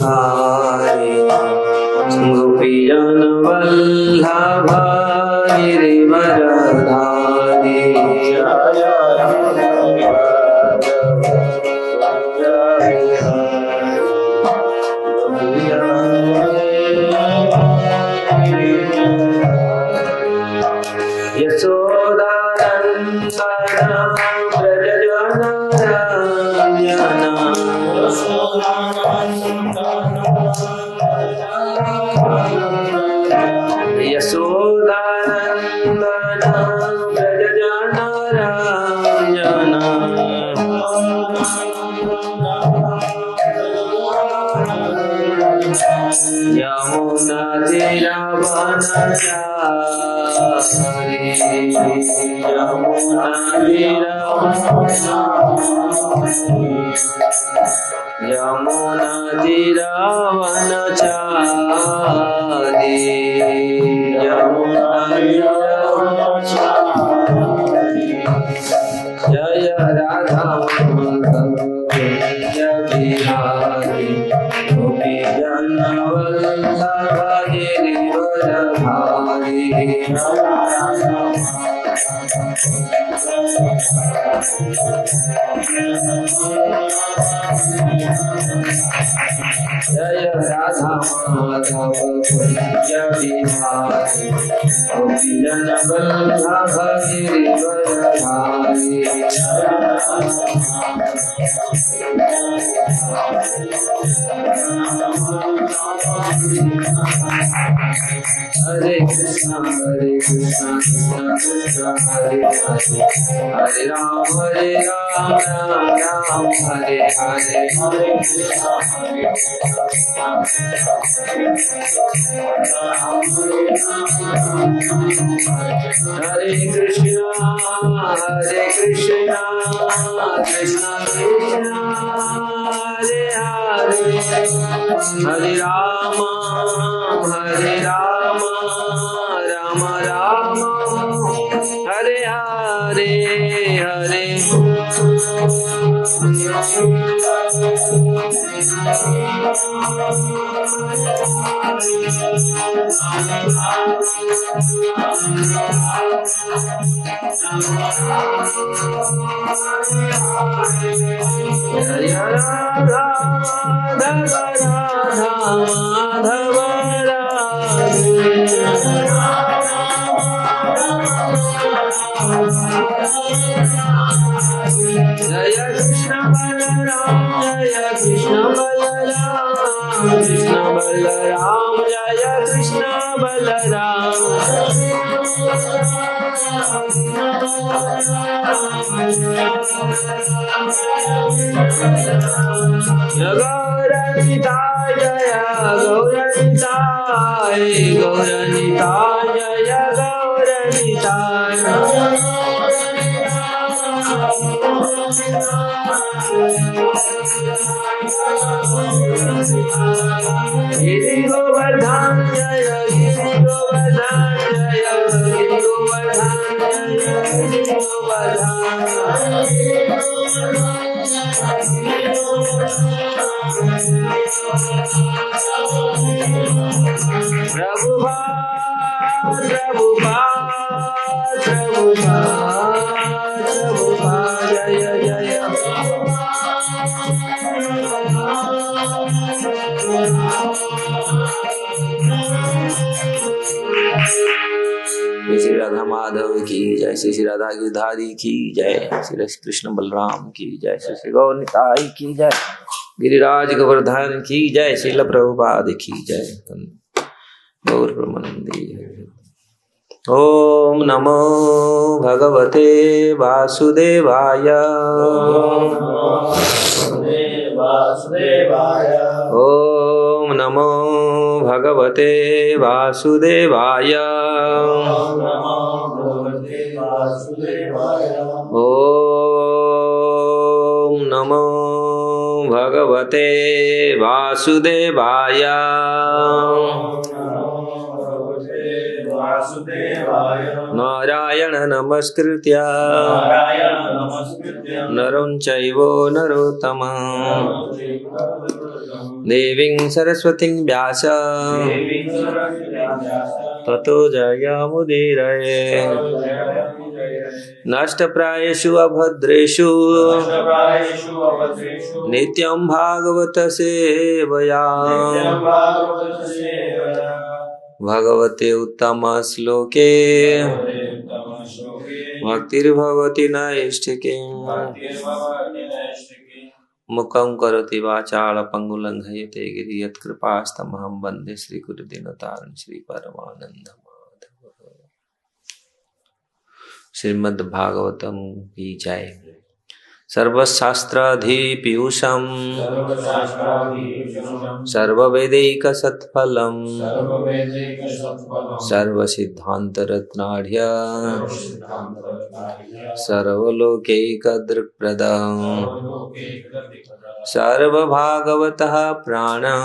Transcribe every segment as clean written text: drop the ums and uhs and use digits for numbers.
गिरिधारी गोपीजन वल्लभ गिरिवरधारी यशोदानंदन व्रज जन राजन यमुना तीरवनचारी यमुना तीरवनचारी जय राधा जय बिहारी गोपी जन वल्लभ गिरिवरधारी जय राधा माधव जय बिहारी गोपी जन वल्लभ गिरिवरधारी हरे कृष्णा कृष्ण कृष्ण हरे हरे हरे राम राम राम हरे हरे हरे कृष्णा कृष्ण कृष्ण हरे हरे हरे राम राम राम हरे हरे हरे राधा माधव जय कृष्ण बलराम जय कृष्ण बलराम कृष्ण बलराम जय कृष्ण बलराम गौरनिताय जय गौरनिताय गौरनिताय जय गौरनिताय गिरि गोवर्धन जय गिरि गोवर्धन जय गिरि गोवर्धन जय गिरि गोवर्धन प्रभुपाद जय जय श्री राधा माधव की जय, श्री राधा गिरधारी की जय, श्री कृष्ण बलराम की जय, श्री गौर निताई की जय, गिरिराज गोवर्धन की जय, श्रील प्रभुपाद की जय। गौर ब्रह्मानंदी। ओम नमो भगवते वासुदेवाय। ओम नमो भगवते वासुदेवाय। ओम नमो भगवते वासुदेवाय। नारायण नमस्कृत्य नरं चैव नरोत्तमं देवीं सरस्वतीं व्यास ततो जयमुदीरये नष्टप्रायेषु अभद्रेषु नित्यं भागवत सेवया भगवते उत्तम श्लोके भक्तिर्भवति नैष्ठिके मुखं करोति वाचाल पंगुलंघयते गिरि यत्कृपास्तमहं वन्दे श्रीगुरुदीनतारिणं श्रीपरमानंद माधव। श्रीमद् भागवतम की जय। सर्वशास्त्राधिपीयूषं सर्ववेदैकसत्फलं सर्वसिद्धान्तरत्नाढ्य सर्वलोकैकदृक्प्रदं सर्वभागवतः प्राणं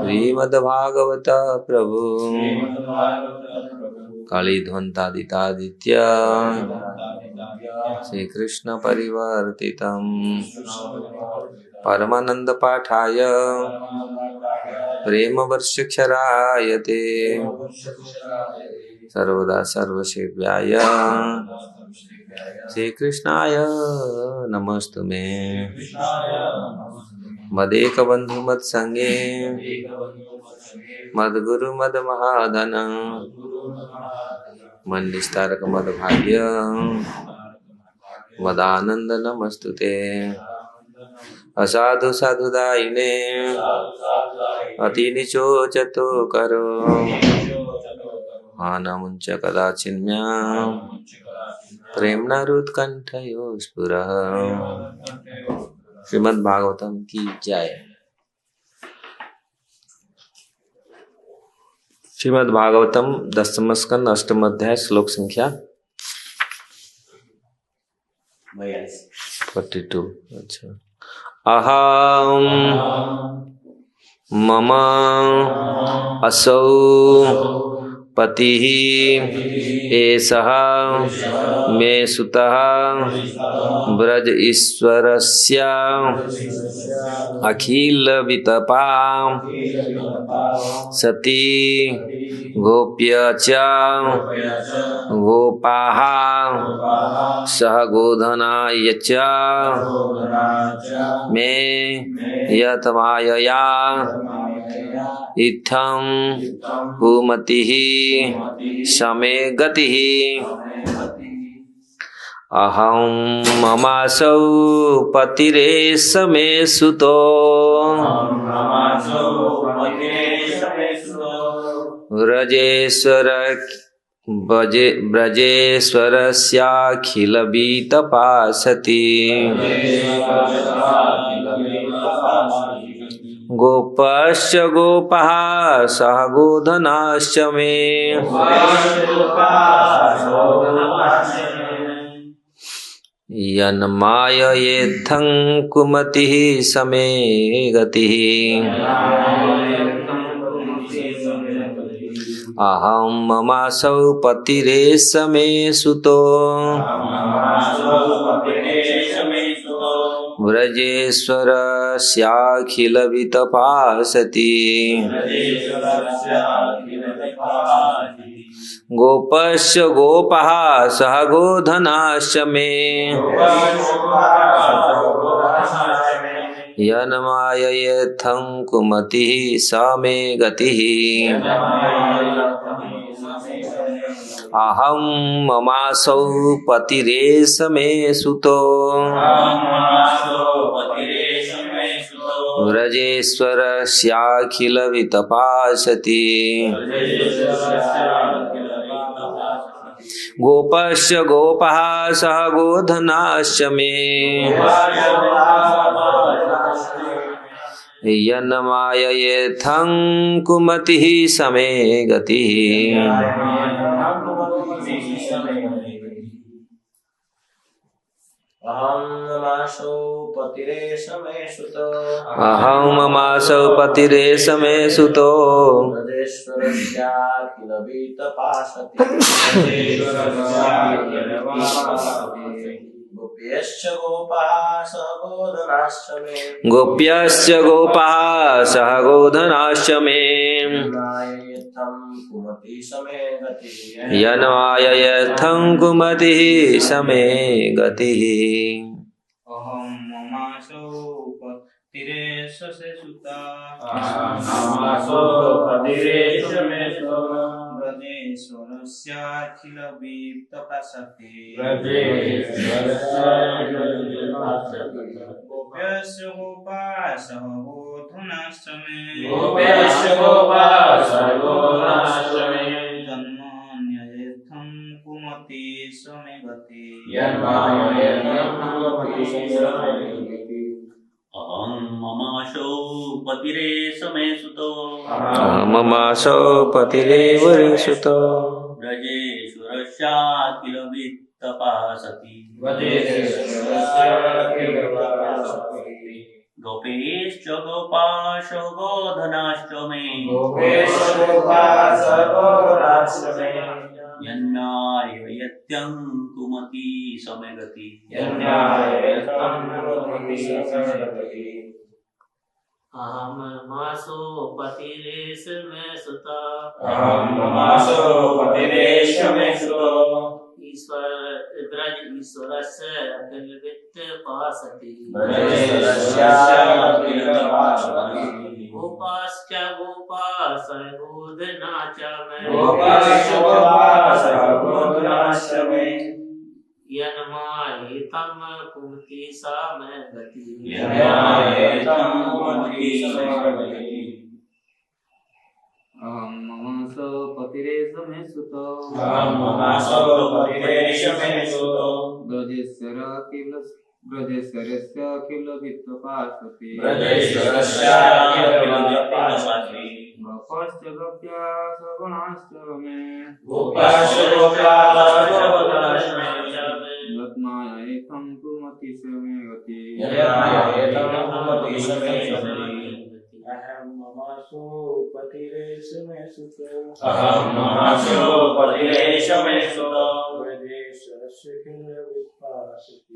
श्रीमद्भागवत प्रभु कालीध्वंतादितादित्य श्री कृष्ण परिवर्तितं परमानंद पाठाय प्रेम वर्षक्षरायते सर्वदा सर्वसेव्याय श्री कृष्णाय नमस्तुमे। मदेक बंधु मत संगे मद्गुरु मद महाधन मंडिस्तारक मद भाग्य मदानंद नमस्तुते। असाधु साधुदायिने अति निचोचतो करो आनमुंच कदाचिन्म्या प्रेमणा हृत्कंठयो स्फुरः। श्रीमद् भागवतम की जय। श्रीमद् भागवतम 10वां स्कंद 8वां अध्याय श्लोक संख्या 42। अच्छा। अहम मम असौ पतिः एषः मे सुतः ब्रज ईश्वरस्य अखिल वितपा सती गोप्य च गोपाः सह गोधनाय च मे यतमायया इत्थं भूमतिः समे गतिः। अहं ममासौ पतिरेष मे सुतो ब्रजेश्वरस्याखिलवीतपासति गोपश्च गोपाः सह गोधनाश्च मे यन्माययेत्थं कुमतिः समे गतिः। अहं ममासौ पतिरेष मे सुतो ब्रजेश्वरस्याखिलवितपासति गोपश्च गोपाः सह गोधनाश्च मे यन्माययेत्थं कुमतिः समे गतिः। अहं ममासौ पतिरेष मे सुतो ब्रजेश्वरस्याखिलवितपासति गोपश्च गोपाः सह गोधनाश्च मे यन्माययेत्थं कुमतिः समे गतिः। अहं ममासो पतिरेष मे सुतो अहं ममासौ पतिरेष मे सुतो ब्रजेश्वरस्याखिल वीतपासति गोप्यश्च गोपाः सहगोधनाश्च मे गोप्यश्च गोपाः सहगोधनाश्च मे नाययथं कुमति समे गतिः यन्माययर्थं कुमतिः समे गतिः अहं ममासो पतिरेष मे सुता ब्रजेश्वरस्याखिल वीतपासति गोप्यश्च गोपाः सहगोधनाश्च मे जन्मान्ययर्थं कुमति समे गतिः अहं ममासो पतिरेष मे सुतो ममासौ पतिरेव सुतो ब्रजेश्वरस्याखिल वित्तपासति गोपेश्च गोपाश्च गोधनाश्च मे यन्नाययत्यं कुमति समे गतिः अहं ममासो पतिरेष मे सुता ईश्वर ब्रज ईश्वरस्य अखिल वित्त पासति गोपाश्च गोपाः सहगोधनाश्च मे यन्मायितं कुमति सा मे गतिः अहं ममासो पतिरेष मे सुतो ब्रजेश्वरस्य अखिल वित्तपासति गोपाश्च गोप्याः सगुणाश्च मे यत्माययथं कुमति समे गतिः अहं ममासो पतिरेष मे सुतो ब्रजेश्वरस्य खिल वीतपासति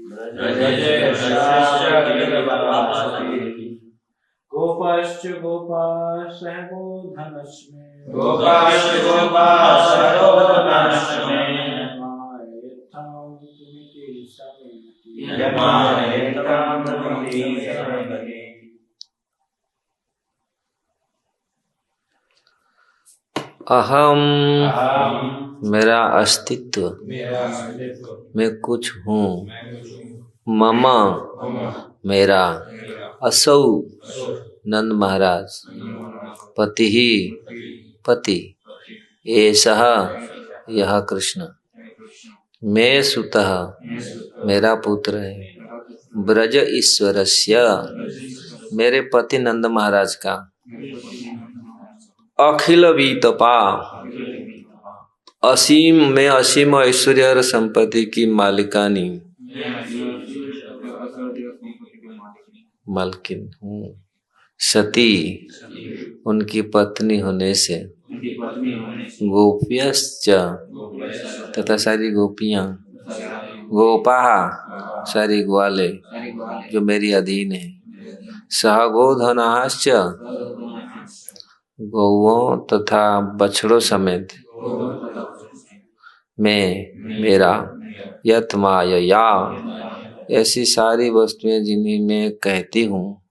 गोपाश्च गोपाः सहगोधनाश्च मे यन्माययथं कुमति समे गतिः अहम मेरा अस्तित्व मैं कुछ हूँ ममा मेरा असौ नंद महाराज पति ही पति एषः यह कृष्ण मैं सुतः मेरा पुत्र है ब्रज ईश्वरस्य मेरे पति नंद महाराज का अखिल वीतपा असीम में असीम ऐश्वर्य और संपत्ति की मालिकानी मालकिन हूँ सती उनकी पत्नी होने से गोप्यश्च तथा सारी गोपियां गोपाः सारी ग्वाले जो मेरी अधीन है सहगोधनाश्च गौओं तथा बछड़ों समेत मैं मेरा यत माया ऐसी सारी वस्तुएं जिन्हें मैं कहती हूँ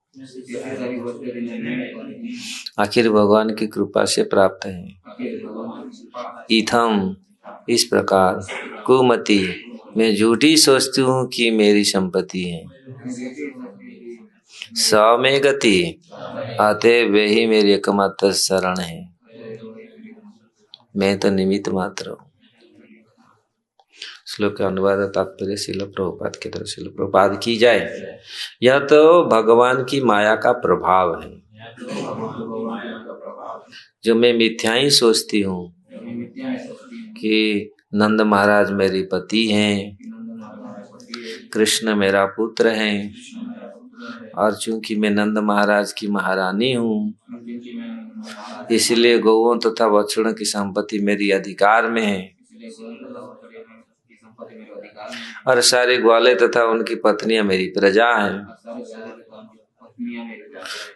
आखिर भगवान की कृपा से प्राप्त है। इथम इस प्रकार कुमति मैं झूठी सोचती हूँ कि मेरी संपत्ति है स में गति आते वे ही मेरी एकमात्र शरण है मैं तो निमित्त मात्र हूँ। श्लोक का अनुवाद तात्पर्य श्रील प्रभुपाद के तरफ श्रील प्रभुपाद की जाए। यह तो भगवान की माया का प्रभाव है जो मैं मिथ्या ही सोचती हूँ कि नंद महाराज मेरी पति हैं कृष्ण मेरा पुत्र है और चूंकि मैं नंद महाराज की महारानी हूँ, इसलिए गौओं तथा बछड़ों की संपत्ति मेरी अधिकार में है और सारे ग्वाले तथा उनकी पत्नियां मेरी प्रजा हैं।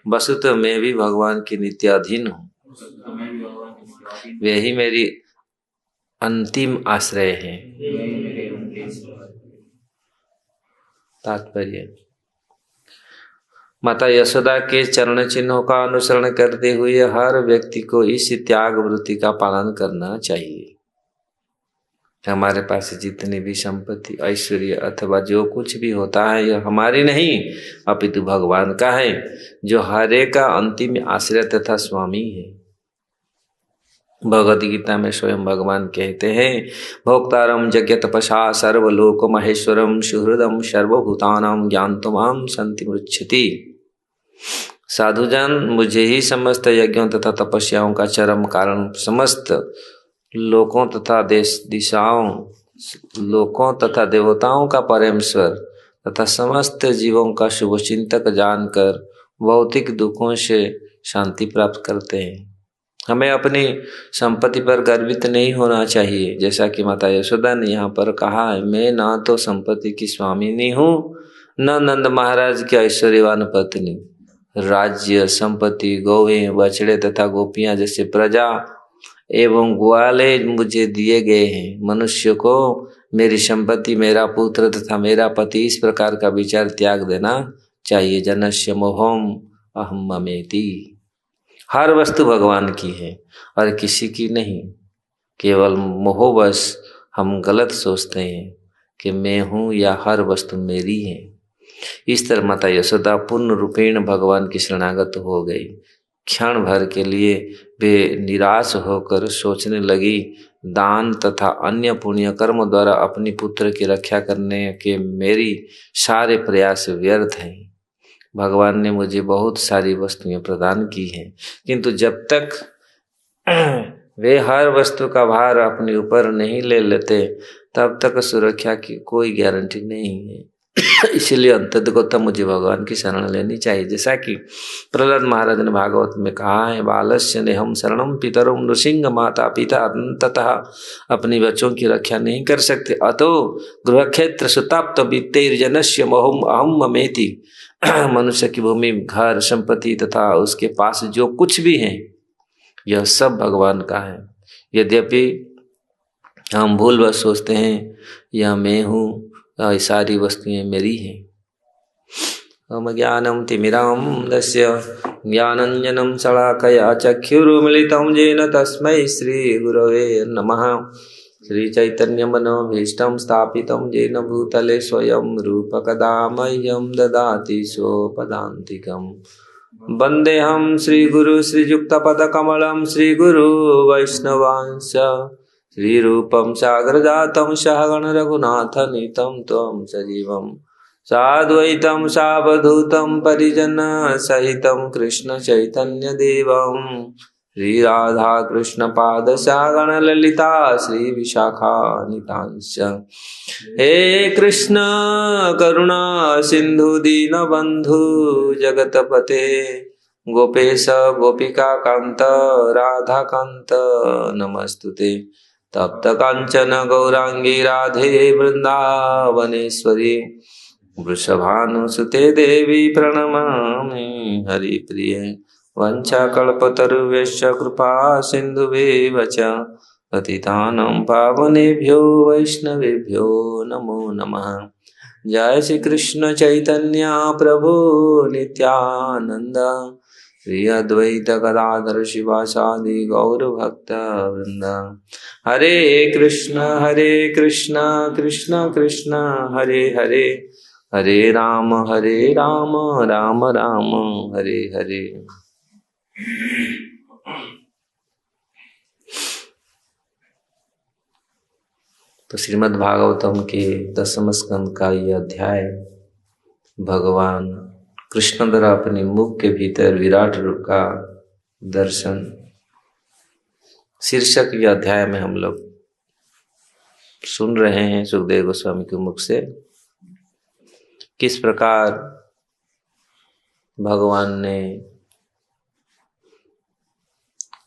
वसुतः मैं भी भगवान की नित्य अधीन हूँ, वे ही मेरी अंतिम आश्रय है। तात्पर्य, माता यशोदा के चरण चिन्हों का अनुसरण करते हुए हर व्यक्ति को इस त्याग वृत्ति का पालन करना चाहिए। हमारे पास जितनी भी संपत्ति, ऐश्वर्य अथवा जो कुछ भी होता है यह हमारी नहीं अपितु भगवान का है, जो हर एक का अंतिम आश्रय तथा स्वामी है। भगवद गीता में स्वयं भगवान कहते हैं, भोक्तारम यज्ञ तपसा सर्वलोक महेश्वरम सुहृदम सर्वभूतानां ज्ञानतमाम संति मृच्छति। साधुजन, मुझे ही समस्त यज्ञों तथा तपस्याओं का चरम कारण, समस्त लोकों तथा लोकों तथा देवताओं का परमेश्वर तथा समस्त जीवों का शुभ चिंतक जानकर भौतिक दुखों से शांति प्राप्त करते हैं। हमें अपनी संपत्ति पर गर्वित नहीं होना चाहिए, जैसा कि माता यशोदा ने यहाँ पर कहा है, मैं ना तो संपत्ति की स्वामिनी हूँ, न नंद महाराज की ऐश्वर्यवान पत्नी। राज्य, संपत्ति, गौवें, बछड़े तथा गोपियां जैसे प्रजा एवं ग्वाले मुझे दिए गए हैं। मनुष्य को मेरी संपत्ति, मेरा पुत्र तथा मेरा पति, इस प्रकार का विचार त्याग देना चाहिए। जनस्य मोहम अहम ममेति। हर वस्तु भगवान की है और किसी की नहीं। केवल मोहवश हम गलत सोचते हैं कि मैं हूँ या हर वस्तु मेरी है। इस तरह माता यशोदा पूर्ण रूपेण भगवान की शरणागत हो गई। क्षण भर के लिए वे निराश होकर सोचने लगी, दान तथा अन्य पुण्य कर्म द्वारा अपनी पुत्र की रक्षा करने के मेरी सारे प्रयास व्यर्थ हैं। भगवान ने मुझे बहुत सारी वस्तुएं प्रदान की हैं, किंतु जब तक वे हर वस्तु का भार अपने ऊपर नहीं ले लेते तब तक सुरक्षा की कोई गारंटी नहीं है। इसलिए अंततः मुझे भगवान की शरण लेनी चाहिए। जैसा कि प्रहलाद महाराज ने भागवत में कहा है, बालस्य ने हम शरणम पितरम नृसिंह माता पिता, अंततः अपनी बच्चों की रक्षा नहीं कर सकते। अतो गृहक्षेत्र सुताप्त वित्तेर्जनस्य मोहम अहम ममेति। मनुष्य की भूमि, घर, संपत्ति तथा उसके पास जो कुछ भी है यह सब भगवान का है। यद्यपि हम भूलवश सोचते हैं यह मैं हूँ, ये सारी वस्तुएं मेरी हैं। ओम ज्ञानम तिमिरान्धस्य ज्ञानांजनं शलाकया चक्षुरुन्मीलितं येन तस्मै श्री गुरवे नमः। श्री चैतन्य मनोभीष्टं स्थापितं येन भूतले स्वयं रूप कदा मह्यं ददाति स्वपदान्तिकम्। वन्देऽहं श्रीगुरु श्रीयुक्तपदकमलं श्रीगुरु वैष्णवांश श्रीरूपं सागरजातं सहगण रघुनाथनीतं त्वं सजीवं साद्वैतं सावधूतं परिजनसहितं कृष्ण चैतन्यदेवं श्रीराधा कृष्णपादसागण ललिता श्रीविशाखान्वितांश्च। हे कृष्ण करुणा सिन्धु दीनबन्धु जगतपते गोपेश गोपिकान्त राधाकान्त नमस्तुते। तप्त कांचन गौरांगी राधे वृंदावनेश्वरी वृषभानुसुते देवी प्रणमामि हरिप्रिये। वंशाकल्पतरुभ्यश्च कृपा सिन्धुभ्येव च पतितानां पावनेभ्यो वैष्णवेभ्यो नमो नमः। जय श्री कृष्ण चैतन्य प्रभु नित्यानंद श्री अद्वैत गदाधर शिवासादि गौर भक्त वृंद। हरे कृष्ण कृष्ण कृष्ण हरे हरे, हरे राम राम राम हरे हरे। तो श्रीमद् भागवतम के 10वें स्कंद का यह अध्याय भगवान कृष्ण द्वारा अपने मुख के भीतर विराट रूप का दर्शन शीर्षक यह अध्याय में हम लोग सुन रहे हैं सुखदेव गोस्वामी के मुख से। किस प्रकार भगवान ने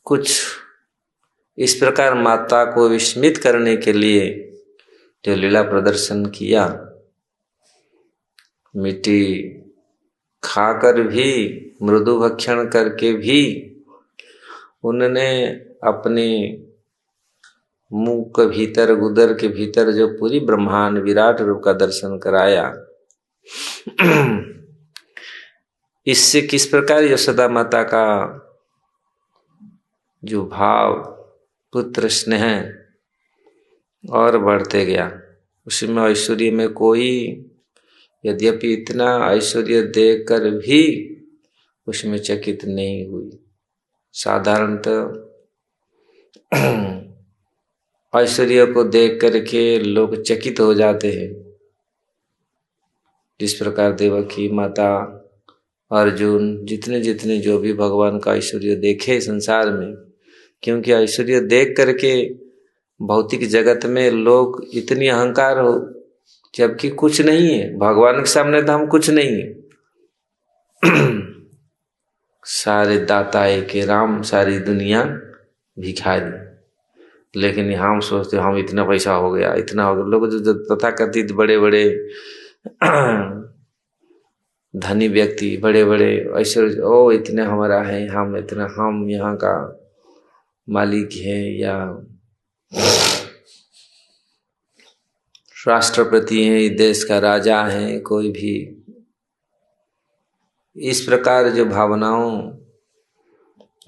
कुछ इस प्रकार माता को विस्मित करने के लिए जो लीला प्रदर्शन किया, मिट्टी खाकर भी, मृदु भक्षण करके भी उन्होंने अपने मुंह के भीतर, उदर के भीतर जो पूरी ब्रह्मांड विराट रूप का दर्शन कराया। इससे किस प्रकार यशोदा माता का जो भाव, पुत्र स्नेह और बढ़ते गया। उसमें ऐश्वर्य में कोई, यद्यपि इतना ऐश्वर्य देखकर भी उसमें चकित नहीं हुई। साधारणतः ऐश्वर्य को देख करके लोग चकित हो जाते हैं। जिस प्रकार देवकी माता, अर्जुन, जितने जितने जो भी भगवान का ऐश्वर्य देखे संसार में, क्योंकि ऐश्वर्य देख करके भौतिक जगत में लोग इतनी अहंकार हो, जबकि कुछ नहीं है भगवान के सामने, तो हम कुछ नहीं है। सारे दाता एक राम, सारी दुनिया भिखारी। लेकिन हम सोचते हम इतना पैसा हो गया, इतना हो गया। लोग जो तथाकथित बड़े बड़े धनी व्यक्ति, बड़े बड़े ऐश्वर्य, ओ इतने हमारा है, हम इतना, हम यहाँ का मालिक है, या राष्ट्रपति हैं, देश का राजा है, कोई भी। इस प्रकार जो भावनाओं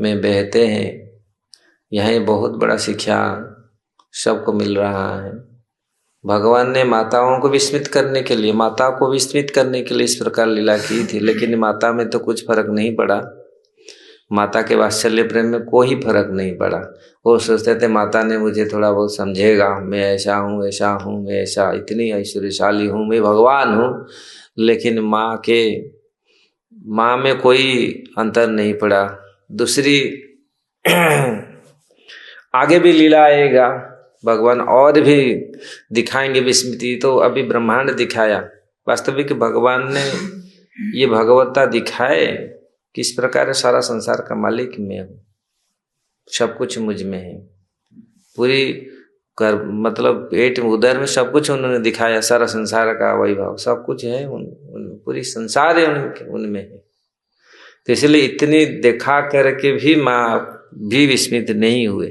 में बहते हैं, यह बहुत बड़ा शिक्षा सबको मिल रहा है। भगवान ने माताओं को विस्मित करने के लिए, माता को विस्मित करने के लिए इस प्रकार लीला की थी, लेकिन माता में तो कुछ फर्क नहीं पड़ा। माता के वात्सल्य प्रेम में कोई फर्क नहीं पड़ा। वो सोचते थे माता ने मुझे थोड़ा बहुत समझेगा, मैं ऐसा हूँ, ऐसा हूँ, मैं ऐसा, इतनी ऐश्वर्यशाली हूँ, मैं भगवान हूँ। लेकिन माँ में कोई अंतर नहीं पड़ा। दूसरी आगे भी लीला आएगा, भगवान और भी दिखाएंगे विस्मृति। तो अभी ब्रह्मांड दिखाया, वास्तविक भगवान ने ये भगवत्ता दिखाए किस प्रकार सारा संसार का मालिक मैं हूँ, सब कुछ मुझ में है। पूरी कर मतलब पेट उदर में सब कुछ उन्होंने दिखाया, सारा संसार का वैभव सब कुछ है पूरी संसार है उनमें है। तो इसलिए इतनी देखा करके भी माँ भी विस्मित नहीं हुए।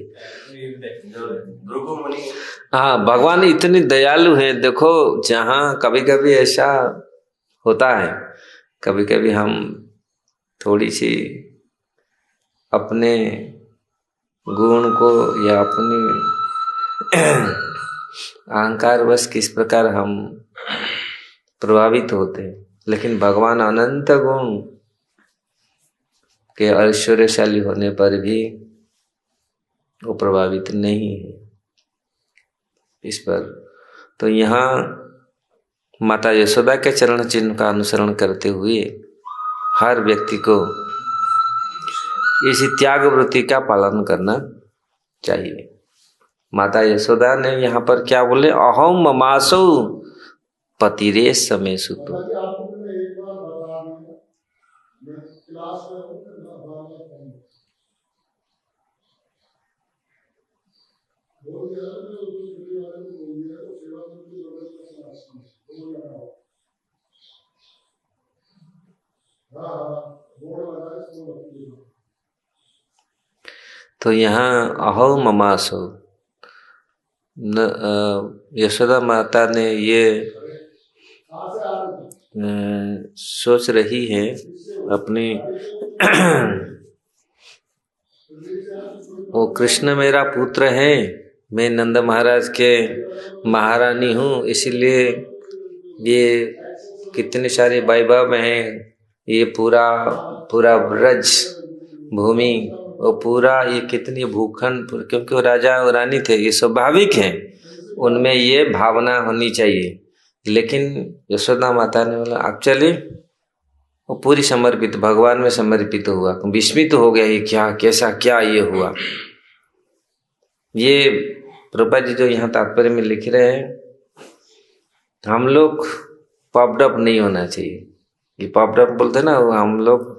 हाँ, भगवान इतनी दयालु है। देखो, जहाँ कभी कभी ऐसा होता है, कभी कभी हम थोड़ी सी अपने गुण को या अपनी अहंकार वश किस प्रकार हम प्रभावित होते हैं, लेकिन भगवान अनंत गुण के ऐश्वर्यशाली होने पर भी वो प्रभावित नहीं है इस पर। तो यहाँ माता यशोदा के चरण चिन्ह का अनुसरण करते हुए हर व्यक्ति को इसी त्याग वृत्ति का पालन करना चाहिए। माता यशोदा ने यहाँ पर क्या बोले, अहम ममासो पतिरे समय सुतो। तो यहाँ अहो ममासो, यशोदा माता ने ये सोच रही है अपनी वो कृष्ण मेरा पुत्र है, मैं नंद महाराज के महारानी हूँ, इसीलिए ये कितने सारे वैभव हैं, ये पूरा ब्रज भूमि, वो पूरा ये कितनी भूखंड, क्योंकि वो राजा और रानी थे, ये स्वाभाविक है, उनमें ये भावना होनी चाहिए। लेकिन यशोदा माता ने बोला आप चले, वो पूरी समर्पित, भगवान में समर्पित हुआ, विस्मित हो गया, ये क्या, कैसा, क्या ये हुआ। ये प्रभुपाद जी जो यहाँ तात्पर्य में लिख रहे हैं, हम लोग पॉप्ड अप नहीं होना चाहिए। ये पॉप्ड अप बोलते हैं ना, हम लोग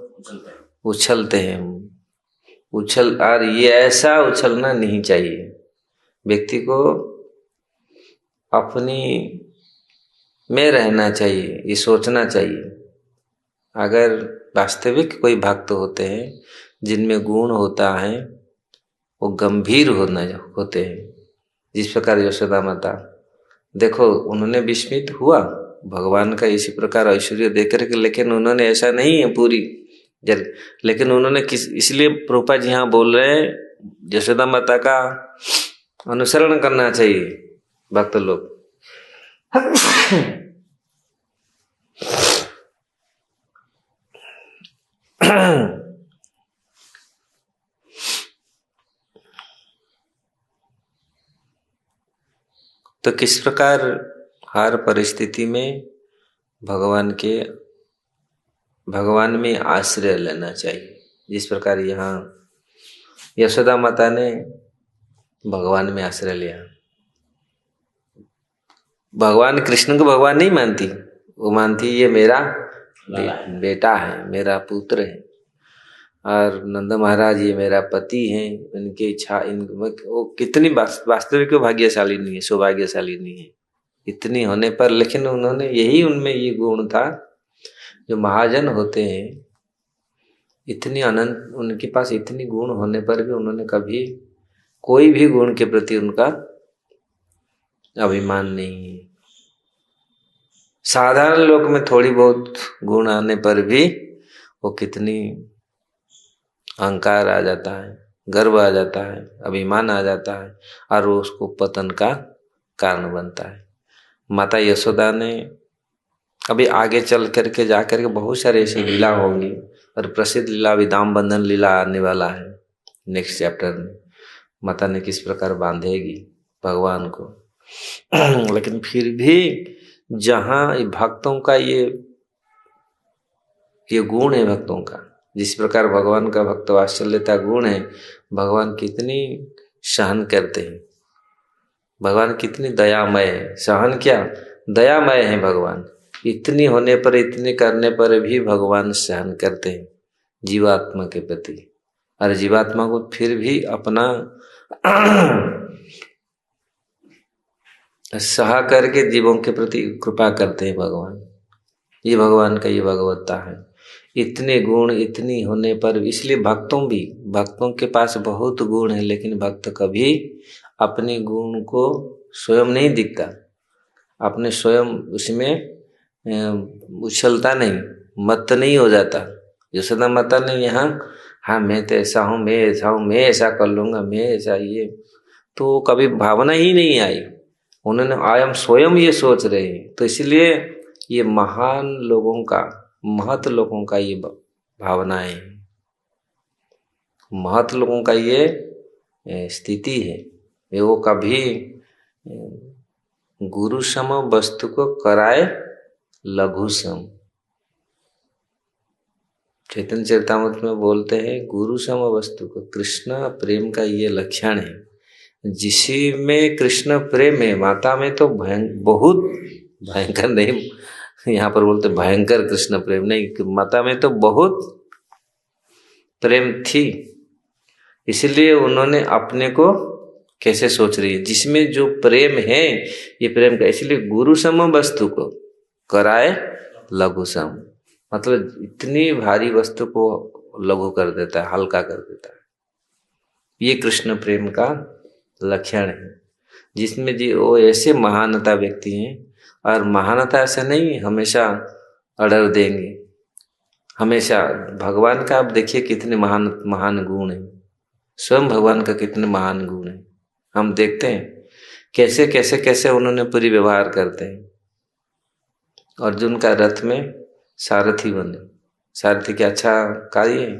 उछलते हैं, और ये ऐसा उछलना नहीं चाहिए। व्यक्ति को अपनी में रहना चाहिए, ये सोचना चाहिए। अगर वास्तविक कोई भक्त होते हैं जिनमें गुण होता है, वो गंभीर होते हैं। जिस प्रकार यशोदा माता, देखो उन्होंने विस्मित हुआ भगवान का इसी प्रकार ऐश्वर्य देख करके, लेकिन उन्होंने ऐसा नहीं है पूरी लेकिन उन्होंने इसलिए प्रभुपाद जी यहाँ बोल रहे हैं यशोदा माता का अनुसरण करना चाहिए भक्त लोग। तो किस प्रकार हर परिस्थिति में भगवान में आश्रय लेना चाहिए। जिस प्रकार यहाँ यशोदा माता ने भगवान में आश्रय लिया। भगवान कृष्ण को भगवान नहीं मानती, वो मानती ये मेरा बेटा है, मेरा पुत्र है, और नंद महाराज ये मेरा पति है, इनकी इच्छा वो कितनी वास्तविक भाग्यशाली नहीं है, सौभाग्यशाली नहीं है इतनी होने पर। लेकिन उन्होंने यही, उनमें ये गुण था, जो महाजन होते हैं इतनी अनंत, उनके पास इतनी गुण होने पर भी उन्होंने कभी कोई भी गुण के प्रति उनका अभिमान नहीं है। साधारण लोक में थोड़ी बहुत गुण आने पर भी वो कितनी अहंकार आ जाता है, गर्व आ जाता है, अभिमान आ जाता है, और वो उसको पतन का कारण बनता है। माता यशोदा ने अभी आगे चल करके जा करके बहुत सारे ऐसी लीला होंगी, और प्रसिद्ध लीला विदाम बंधन लीला आने वाला है नेक्स्ट चैप्टर में। माता ने किस प्रकार बांधेगी भगवान को। लेकिन फिर भी जहाँ भक्तों का ये गुण है, भक्तों का जिस प्रकार भगवान का भक्त वात्सल्यता गुण है, भगवान कितनी सहन करते हैं, भगवान कितनी दयामय है। सहन क्या, दयामय है भगवान। इतनी होने पर, इतने करने पर भी भगवान सहन करते हैं जीवात्मा के प्रति, और जीवात्मा को फिर भी अपना सहा करके जीवों के प्रति कृपा करते हैं भगवान। ये भगवान का ये भगवत्ता है। इतने गुण इतनी होने पर, इसलिए भक्तों के पास बहुत गुण है, लेकिन भक्त कभी अपने गुण को स्वयं नहीं दिखता, अपने स्वयं उसमें उछलता नहीं, मत नहीं हो जाता। यशोदा माता ने यहाँ, हाँ मैं तो ऐसा हूँ, मैं ऐसा हूँ, मैं ऐसा कर लूँगा, मैं ऐसा, ये तो कभी भावना ही नहीं आई। उन्होंने आयम स्वयं ये सोच रहे हैं। तो इसलिए ये महान लोगों का, महत लोगों का ये भावनाएं, महत लोगों का ये स्थिति है। वो कभी गुरु सम वस्तु को कराए लघु सम। चैतन्य चरितामृत में बोलते हैं गुरु सम वस्तु को, कृष्ण प्रेम का ये लक्षण है। जिसी में कृष्ण प्रेम है, माता में तो बहुत भयंकर नहीं, यहाँ पर बोलते भयंकर कृष्ण प्रेम नहीं, माता में तो बहुत प्रेम थी। इसलिए उन्होंने अपने को कैसे सोच रही है, जिसमें जो प्रेम है, ये प्रेम का, इसलिए गुरु सम वस्तु को कराए लघु सम, मतलब इतनी भारी वस्तु को लघु कर देता है, हल्का कर देता है। ये कृष्ण प्रेम का लक्षण है, जिसमें जी वो ऐसे महानता व्यक्ति हैं। और महानता ऐसा नहीं हमेशा ऑर्डर देंगे, हमेशा भगवान का आप देखिए कितने महान गुण हैं, स्वयं भगवान का कितने महान गुण हैं। हम देखते हैं कैसे कैसे कैसे उन्होंने पूरी व्यवहार करते हैं। अर्जुन का रथ में सारथी बने, सारथी क्या अच्छा कार्य है,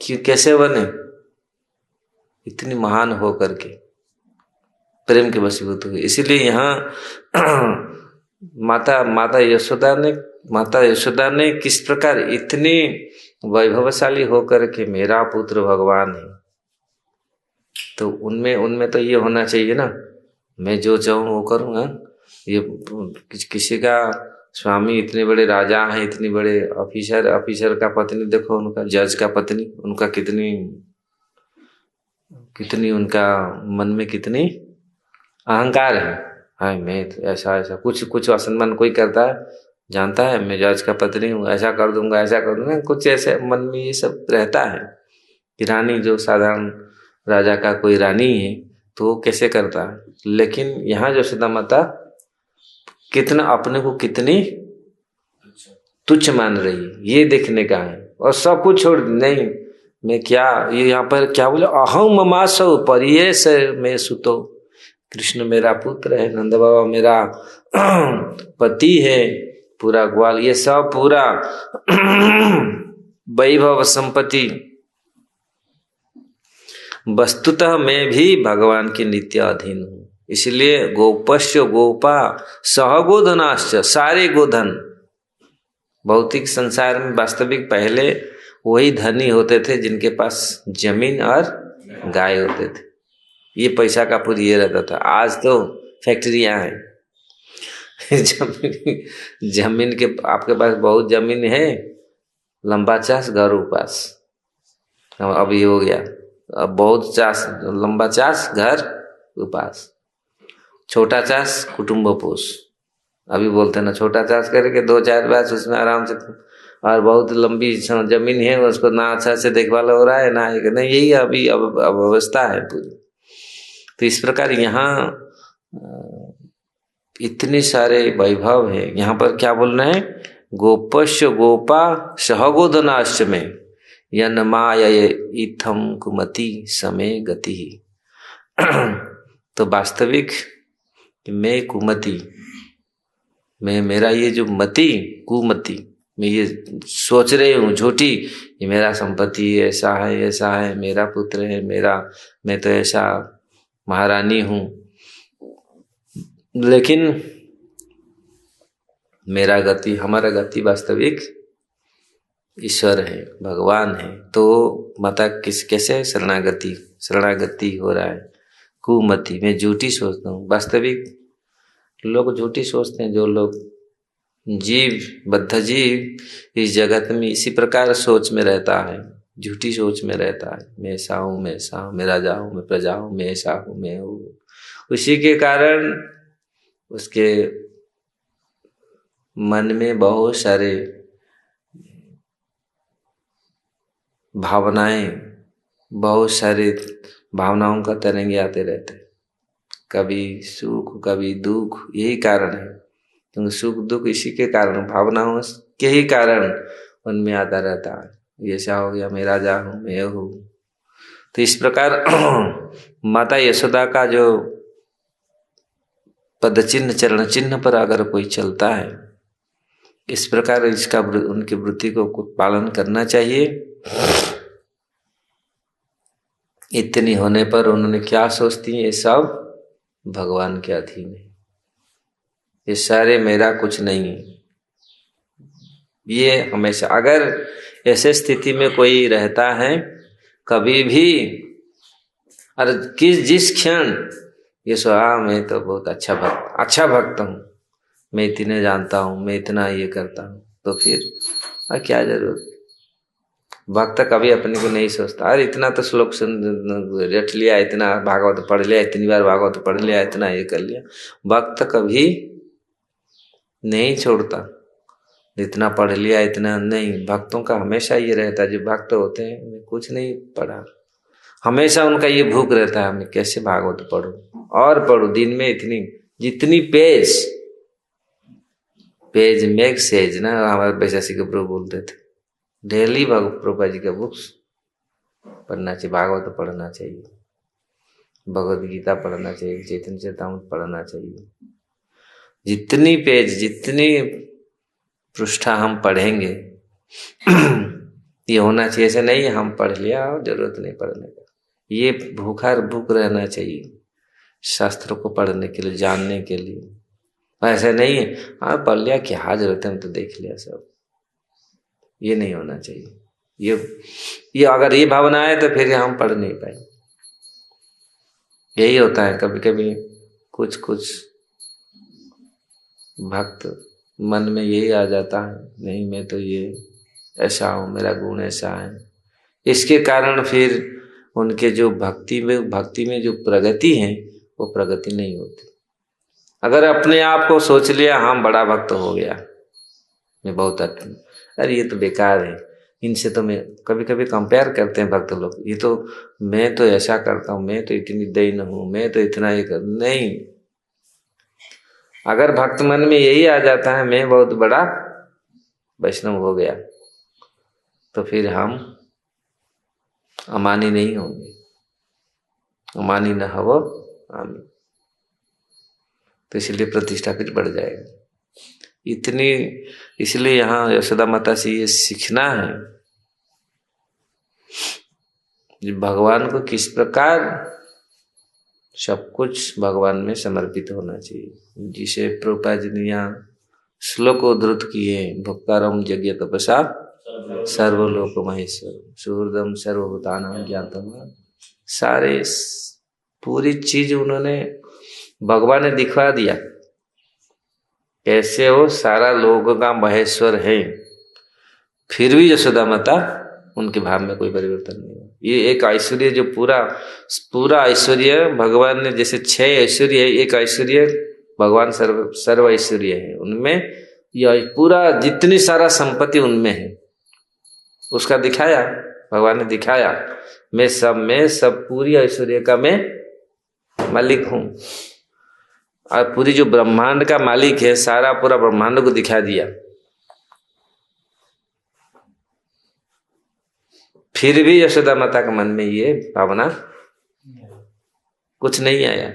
क्यों कैसे बने, इतनी महान हो करके प्रेम के वशीभूत हुए। इसीलिए यहाँ माता यशोदा ने किस प्रकार इतनी वैभवशाली होकर के मेरा पुत्र भगवान है, तो उनमें तो ये होना चाहिए ना, मैं जो चाहूँ वो करूँगा। ये किसी का स्वामी इतने बड़े राजा हैं, इतने बड़े ऑफिसर, ऑफिसर का पत्नी देखो, उनका जज का पत्नी, उनका कितनी कितनी उनका मन में कितनी अहंकार है। हाँ मैं तो ऐसा ऐसा कुछ कुछ असम्मान कोई करता है, जानता है मैं जज का पत्नी हूँ, ऐसा कर दूंगा ऐसा कर दूंगा, कुछ ऐसे मन में ये सब रहता है कि रानी जो साधारण राजा का कोई रानी है तो वो कैसे करता है। लेकिन यहाँ यशोदा माता कितना अपने को कितनी तुच्छ मान रही है, ये देखने का है। और सब कुछ छोड़, नहीं मैं क्या, ये यहाँ पर क्या बोले, अहम ममासो परिये से मैं सुतो, कृष्ण मेरा पुत्र है, नंद बाबा मेरा पति है, पूरा ग्वाल, ये सब पूरा वैभव संपत्ति, वस्तुतः मैं भी भगवान के नित्य अधीन हूँ। इसलिए गोपश्य गोपा सहगोधनाश्च, सारे गोधन भौतिक संसार में वास्तविक पहले वही धनी होते थे जिनके पास जमीन और गाय होते थे, ये पैसा का पूरी ये रहता था। आज तो फैक्ट्रियां हैं जमीन के, आपके पास बहुत जमीन है, लंबा चास घर उपास, अब ये हो गया, अब बहुत चास, लंबा चास घर उपास, छोटा चास कुटुंब पोष, अभी बोलते ना छोटा चास करके 2-4 बैच उसमें आराम से, और बहुत लंबी जमीन है उसको ना अच्छा से देखभाल हो रहा है ना, नहीं यही अभी अब अवस्था है पूरी। तो इस प्रकार यहाँ इतने सारे वैभव है। यहाँ पर क्या बोलना है, गोपश्य गोपा सहगोधनाश्च में यन्माय इथम कुमति समय गति तो वास्तविक मैं कुमति, मैं मेरा ये जो मति कुमति, मैं ये सोच रही हूँ झूठी, ये मेरा संपत्ति ऐसा है, मेरा पुत्र है, मेरा, मैं तो ऐसा महारानी हूँ, लेकिन मेरा गति, हमारा गति वास्तविक ईश्वर है, भगवान है। तो माता कैसे शरणागति हो रहा है, कुमति, मैं झूठी सोचता हूँ। वास्तविक लोग झूठी सोचते हैं, जो लोग बद्ध जीव इस जगत में इसी प्रकार सोच में रहता है, झूठी सोच में रहता है, मैं ऐसा हूँ, मैं राजा हूँ, मैं प्रजा हूँ, मैं ऐसा हूँ, मैं हूँ। उसी के कारण उसके मन में बहुत सारे भावनाओं का तरंगे आते रहते, कभी सुख कभी दुख, यही कारण है, क्योंकि सुख दुख इसी के कारण, भावनाओं के ही कारण उनमें आता रहता है, ये ऐसा हो गया, मैं राजा हूँ, मैं हूँ। तो इस प्रकार माता यशोदा का जो पद चिन्ह चरण चिन्ह पर अगर कोई चलता है, इस प्रकार इसका उनकी वृत्ति को पालन करना चाहिए। इतनी होने पर उन्होंने क्या सोचती हैं, ये सब भगवान के अधीन है, ये सारे मेरा कुछ नहीं है। ये हमेशा, अगर ऐसे स्थिति में कोई रहता है कभी भी, और जिस क्षण ये सोहा मैं तो बहुत अच्छा भक्त हूँ, मैं इतने जानता हूँ, मैं इतना ये करता हूँ, तो फिर क्या जरूरत। भक्त कभी अपने को नहीं सोचता, अरे इतना तो श्लोक रट लिया, इतना भागवत पढ़ लिया, इतनी बार भागवत पढ़ लिया, इतना ये कर लिया। भक्त कभी नहीं छोड़ता, इतना पढ़ लिया इतना नहीं। भक्तों का हमेशा ये रहता है, जो भक्त होते हैं कुछ नहीं पढ़ा, हमेशा उनका ये भूख रहता है, मैं कैसे भागवत पढ़ूं और पढ़ूं, दिन में इतनी जितनी पेज मेक सेज ना, हमारे वैशासी के प्रभु बोलते थे, डेली प्रभुपा जी का बुक्स पढ़ना चाहिए, भागवत पढ़ना चाहिए, भगवद गीता पढ़ना चाहिए, चैतन्य चरितामृत पढ़ना चाहिए। जितनी पेज जितनी पृष्ठा हम पढ़ेंगे ये होना चाहिए, ऐसे नहीं हम पढ़ लिया और जरूरत नहीं पढ़ने का, ये भूख रहना चाहिए शास्त्र को पढ़ने के लिए, जानने के लिए। ऐसे नहीं है हाँ पढ़ लिया, क्या जरूरत है, हम तो देख लिया सब, ये नहीं होना चाहिए। ये अगर ये भावना है तो फिर हम पढ़ नहीं पाए। यही होता है कभी कभी कुछ भक्त मन में यही आ जाता है, नहीं मैं तो ये ऐसा हूँ, मेरा गुण ऐसा है। इसके कारण फिर उनके जो भक्ति में जो प्रगति है वो प्रगति नहीं होती। अगर अपने आप को सोच लिया हम बड़ा भक्त हो गया, मैं बहुत अरे ये तो बेकार है, इनसे तो मैं कभी कभी कंपेयर करते हैं भक्त लोग, ये तो मैं तो ऐसा करता हूँ, मैं तो इतनी दैन हूँ, मैं तो इतना ही कर नहीं। अगर भक्त मन में यही आ जाता है मैं बहुत बड़ा वैष्णव हो गया, तो फिर हम अमानी नहीं होंगे। अमानी न हो आमी, तो इसलिए प्रतिष्ठा फिर बढ़ जाएगा। इतनी इसलिए यहाँ यशोदा माता से ये सीखना है भगवान को किस प्रकार सब कुछ भगवान में समर्पित होना चाहिए। जिसे प्रभुपाद जी ने यहाँ श्लोक उद्धृत किए, भक्तारम यज्ञ तपसा सर्वलोक महेश्वर सुहृदम सर्वभूतानां ज्ञातम, सारे पूरी चीज उन्होंने भगवान ने दिखवा दिया कैसे वो सारा लोगों का महेश्वर है। फिर भी यशोदा माता उनके भाव में कोई परिवर्तन नहीं हुआ। ये एक ऐश्वर्य जो पूरा ऐश्वर्य भगवान ने, जैसे 6 ऐश्वर्य है, एक ऐश्वर्य भगवान सर्व ऐश्वर्य है, उनमें यह पूरा जितनी सारा संपत्ति उनमें है उसका दिखाया भगवान ने दिखाया। मैं सब पूरी ऐश्वर्य का मैं मालिक हूँ, और पूरी जो ब्रह्मांड का मालिक है सारा पूरा ब्रह्मांड को दिखा दिया। फिर भी यशोदा माता के मन में ये भावना कुछ नहीं आया,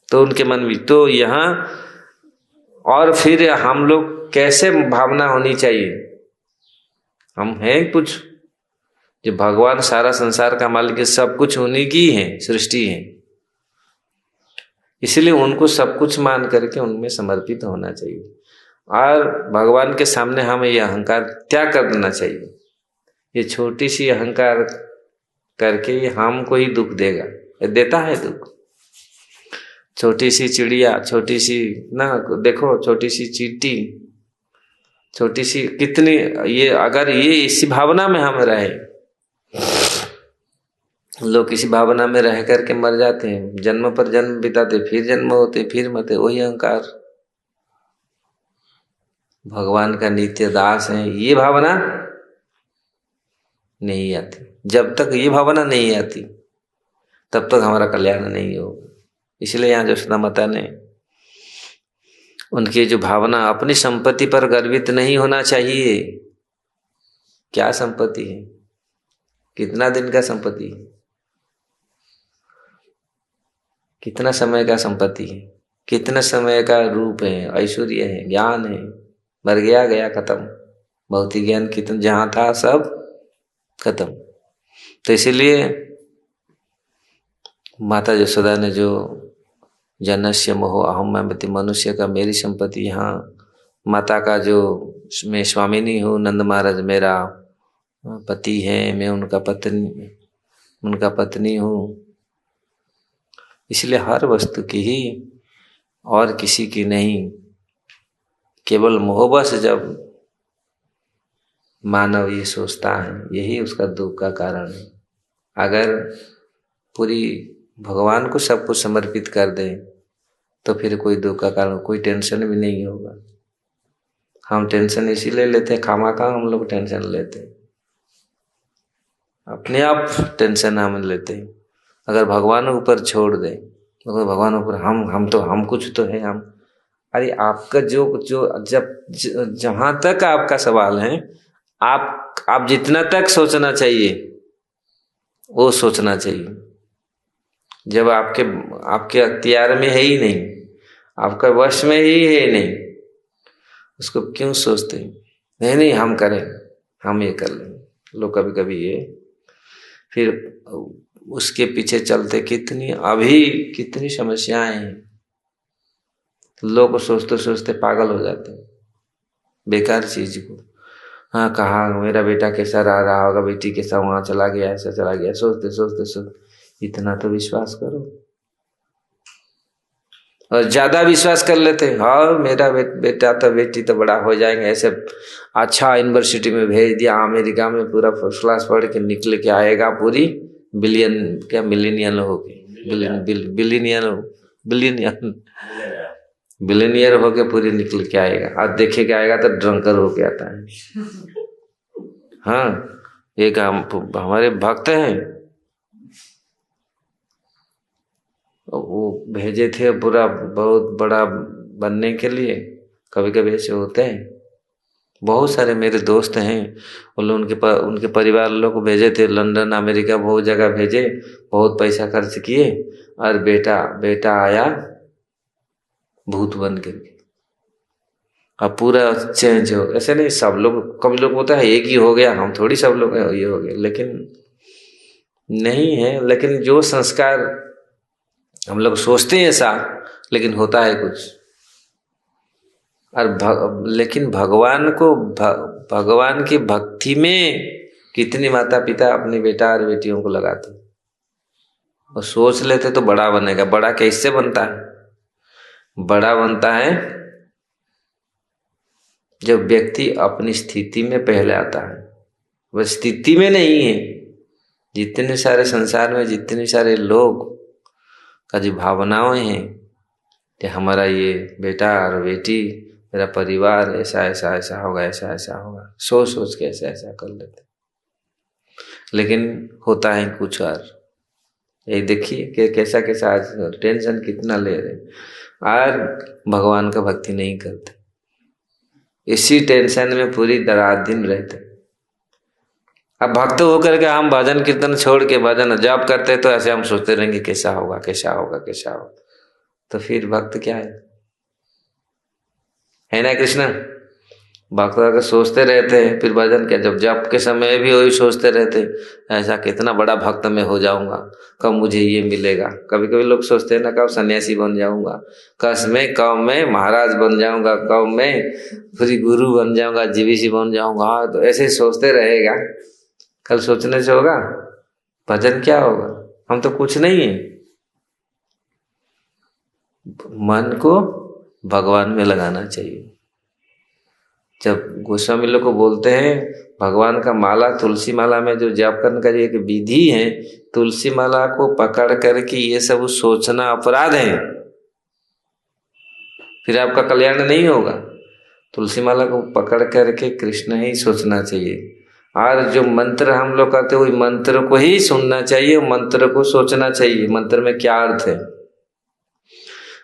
तो उनके मन में तो यहाँ और फिर हम लोग कैसे भावना होनी चाहिए। हम हैं कुछ जो भगवान सारा संसार का मालिक है, सब कुछ उन्हीं की है, सृष्टि है, इसलिए उनको सब कुछ मान करके उनमें समर्पित होना चाहिए। और भगवान के सामने हमें यह अहंकार त्याग कर देना चाहिए। ये छोटी सी अहंकार करके ये हमको ही दुख देगा, ये देता है दुख। छोटी सी चिड़िया, छोटी सी ना देखो, छोटी सी चींटी, छोटी सी कितनी, ये अगर ये इसी भावना में हम रहे, लोग किसी भावना में रह करके मर जाते हैं, जन्म पर जन्म बिताते, फिर जन्म होते, फिर मरते, वही अहंकार। भगवान का नित्य दास है, ये भावना नहीं आती। जब तक ये भावना नहीं आती तब तक हमारा कल्याण नहीं होगा। इसलिए यहाँ यशोदा माता ने उनकी जो भावना, अपनी संपत्ति पर गर्वित नहीं होना चाहिए। क्या संपत्ति है, कितना दिन का संपत्ति है, कितना समय का संपत्ति है, कितना समय का रूप है, ऐश्वर्य है, ज्ञान है, मर गया गया खत्म। भौतिक ज्ञान कितना जहां था सब खत्म। तो इसीलिए माता यशोदा ने जो जनस्य मोह अहम ममति, मनुष्य का मेरी संपत्ति, यहाँ माता का जो मैं स्वामिनी हूँ, नंद महाराज मेरा पति है, मैं उनका पत्नी हूँ, इसलिए हर वस्तु की ही और किसी की नहीं। केवल मोहबस जब मानव ये सोचता है, यही उसका दुख का कारण है। अगर पूरी भगवान को सब कुछ समर्पित कर दे तो फिर कोई दुख का कारण, कोई टेंशन भी नहीं होगा। हम टेंशन इसीलिए लेते हैं, खामाखा हम लोग टेंशन लेते हैं, अपने आप टेंशन हम लेते हैं। अगर भगवान ऊपर छोड़ दे, तो भगवान ऊपर हम कुछ तो है हम। अरे आपका जो जब जहां तक आपका सवाल है, आप जितना तक सोचना चाहिए वो सोचना चाहिए। जब आपके अख्तियार में है ही नहीं, आपका वश में ही है नहीं, उसको क्यों सोचते हैं? नहीं हम करें, हम ये कर लें। लोग कभी कभी ये फिर उसके पीछे चलते कितनी समस्याएं हैं। लोग सोचते सोचते पागल हो जाते हैं बेकार चीज को। हाँ, कहा मेरा बेटा कैसा रहा होगा, बेटी कैसा वहां चला गया, ऐसा चला गया, सोचते इतना तो विश्वास करो। और ज्यादा विश्वास कर लेते हैं, हाँ मेरा बेटा तो बेटी तो बड़ा हो जाएंगे, ऐसे अच्छा यूनिवर्सिटी में भेज दिया अमेरिका में, पूरा फर्स्ट क्लास पढ़ के निकल के आएगा, पूरी बिलियन क्या मिलीनियर हो गए, बिलियनियर होके पूरी निकल के आएगा, और देखे के आएगा तो ड्रंकर होके आता है। हाँ एक हमारे भक्त हैं, वो भेजे थे पूरा बहुत बड़ा बनने के लिए, कभी कभी ऐसे होते हैं। बहुत सारे मेरे दोस्त हैं, वो लोग उनके परिवार लोग को भेजे थे लंदन अमेरिका, बहुत जगह भेजे, बहुत पैसा खर्च किए, और बेटा आया भूत बन के, अब पूरा चेंज हो। ऐसे नहीं सब लोग, कभी लोग होता है एक ही हो गया, हम थोड़ी सब लोग ये हो गए, लेकिन नहीं है। लेकिन जो संस्कार हम लोग सोचते हैं ऐसा, लेकिन होता है कुछ। और लेकिन भगवान की भक्ति में कितने माता पिता अपने बेटा और बेटियों को लगाते, और सोच लेते तो बड़ा बनेगा। बड़ा कैसे बनता है? बड़ा बनता है जब व्यक्ति अपनी स्थिति में पहले आता है, वह स्थिति में नहीं है। जितने सारे संसार में जितने सारे लोग का जो भावनाएं हैं कि हमारा ये बेटा और बेटी, मेरा परिवार ऐसा ऐसा ऐसा होगा, ऐसा ऐसा होगा, सोच के ऐसा ऐसा कर लेते, लेकिन होता है कुछ और। ये देखिए कि कैसा कैसा आज टेंशन कितना ले रहे, और भगवान का भक्ति नहीं करते, इसी टेंशन में पूरी रात दिन रहते। अब भक्त होकर के हम भजन कीर्तन छोड़ के भजन जाप करते, तो ऐसे हम सोचते रहेंगे कैसा होगा कैसा होगा कैसा होगा। तो फिर भक्त क्या है ना कृष्ण? भक्त अगर सोचते रहते हैं, फिर भजन क्या? जब जाप के समय भी वही सोचते रहते, ऐसा कितना बड़ा भक्त मैं हो जाऊंगा, कब मुझे ये मिलेगा। कभी कभी लोग सोचते हैं ना, कब सन्यासी बन जाऊंगा, कब मैं महाराज बन जाऊंगा, कब मैं फिर गुरु बन जाऊंगा, जीवीसी बन जाऊंगा। तो ऐसे सोचते रहेगा, कल सोचने से होगा? भजन क्या होगा? हम तो कुछ नहीं है। मन को भगवान में लगाना चाहिए। जब गोस्वामी लोग को बोलते हैं भगवान का माला, तुलसी माला में जो जाप करने का एक विधि है, तुलसी माला को पकड़ करके ये सब सोचना अपराध है, फिर आपका कल्याण नहीं होगा। तुलसी माला को पकड़ करके कृष्ण ही सोचना चाहिए। और जो मंत्र हम लोग करते हैं, वही मंत्र को ही सुनना चाहिए, मंत्र को सोचना चाहिए, मंत्र में क्या अर्थ है।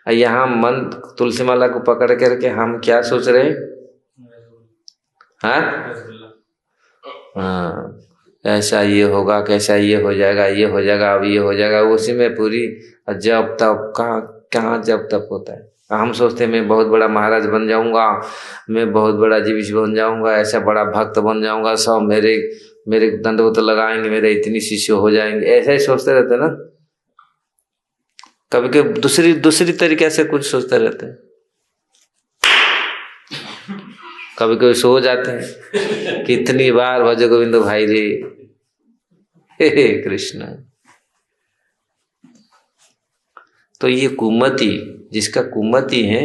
यहाँ मन तुलसी माला को पकड़ करके हम क्या सोच रहे हैं? हाँ ऐसा ये होगा, कैसा ये हो जाएगा, ये हो जाएगा, अब ये हो जाएगा, उसी में पूरी जब तब कहाँ जब तब होता है। हम सोचते हैं मैं बहुत बड़ा महाराज बन जाऊंगा, मैं बहुत बड़ा जीविश बन जाऊंगा, ऐसा बड़ा भक्त बन जाऊंगा, सब मेरे दंडवत लगाएंगे, मेरे इतनी शिष्य हो जाएंगे, ऐसा ही सोचते रहते ना। कभी कभी दूसरी तरीके से कुछ सोचते रहते हैं। कभी कभी सो जाते हैं, कितनी बार भज गोविंद भाई रे, हे कृष्ण। तो ये कुमति, जिसका कुमति है